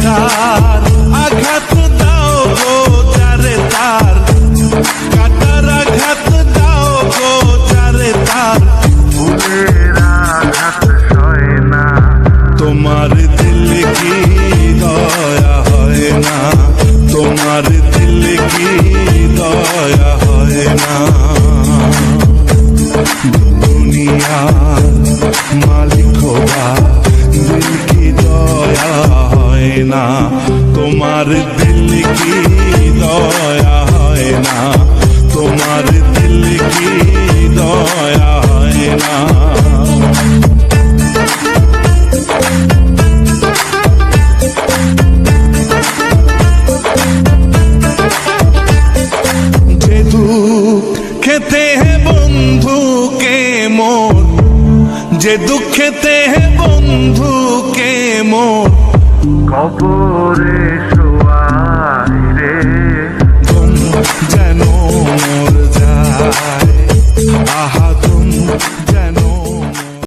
কাটার আঘাত দাও গো যারে তার, কাটার আঘাত দাও গো যারে তার, ফুলের আঘাত সয় না। তোমার দিল কি দয়া হয় না, তোমার দিল কি দয়া হয় না। দুনিয়ার মালিক খোদা দিল কি দয়া হয় না, তোমার দিল কি দয়া হয় না, তোমার দিল কি দয়া হয় না। যে দুঃখেতে হে বন্ধুকে মোর, যে দুঃখেতে হে বন্ধুকে মোর, কবরে শোয়াই রে যেন মোর যায় আহা